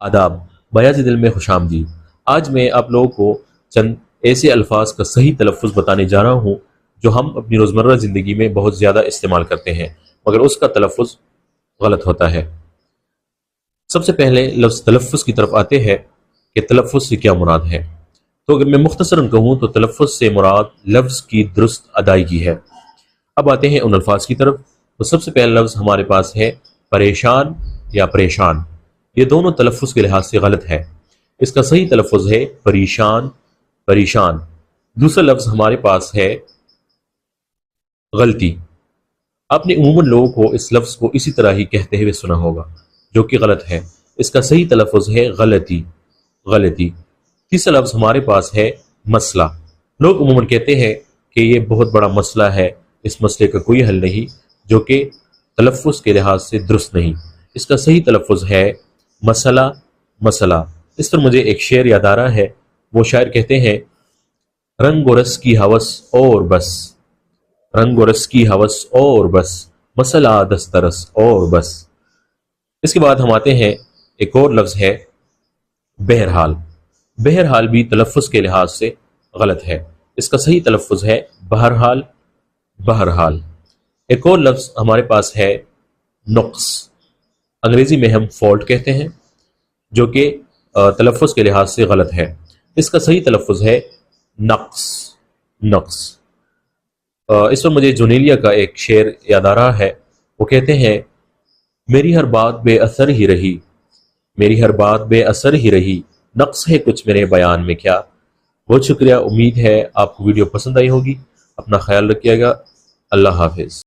आदाब, बयाज़ दिल में खुश आमदीद। आज मैं आप लोगों को चंद ऐसे अल्फाज का सही तलफ़्फ़ुज़ बताने जा रहा हूँ जो हम अपनी रोज़मर्रा ज़िंदगी में बहुत ज़्यादा इस्तेमाल करते हैं मगर उसका तलफ़्फ़ुज़ गलत होता है। सबसे पहले लफ्ज़ तलफ़्फ़ुज़ की तरफ आते हैं कि तलफ़्फ़ुज़ से क्या मुराद है। तो अगर मैं मुख्तसरन कहूँ तो तलफ़्फ़ुज़ से मुराद लफ्ज़ की दुरुस्त अदायगी है। अब आते हैं उन अल्फाज की तरफ। तो सबसे पहला लफ्ज़ हमारे पास है परेशान या परेशान। ये दोनों तलफ़्फ़ुज़ के लिहाज से गलत है। इसका सही तलफ़्फ़ुज़ है परेशान परेशान। दूसरा लफ्ज़ हमारे पास है गलती। आपने उमूमन लोगों को इस लफ्ज़ को इसी तरह ही कहते हुए सुना होगा जो कि गलत है। इसका सही तलफ़्फ़ुज़ है गलती गलती। तीसरा लफ्ज़ हमारे पास है मसला। लोग उमूमन कहते हैं कि ये बहुत बड़ा मसला है, इस मसले का कोई हल नहीं, जो कि तलफ़्फ़ुज़ के लिहाज से दुरुस्त नहीं। इसका सही तलफ़्फ़ुज़ है मसला मसला। इस पर मुझे एक शेर याद आ रहा है। वो शायर कहते हैं, रंग व रस की हवस और बस, रंग व रस की हवस और बस, मसला दस्तरस और बस। इसके बाद हम आते हैं, एक और लफ्ज़ है बहरहाल। बहरहाल भी तलफ़्फ़ुज़ के लिहाज से गलत है। इसका सही तलफ़्फ़ुज़ है बहरहाल बहरहाल। एक और लफ्ज़ हमारे पास है नुक्स। अंग्रेज़ी में हम फॉल्ट कहते हैं जो कि तलफ़्फ़ुज़ के लिहाज से गलत है। इसका सही तलफ़्फ़ुज़ है नक्स नक्स। इस पर मुझे जुनेलिया का एक शेर याद आ रहा है। वो कहते हैं, मेरी हर बात बेअसर ही रही, मेरी हर बात बेअसर ही रही, नक्स है कुछ मेरे बयान में क्या। बहुत शुक्रिया। उम्मीद है आपको वीडियो पसंद आई होगी। अपना ख्याल रखिएगा। अल्लाह हाफिज़।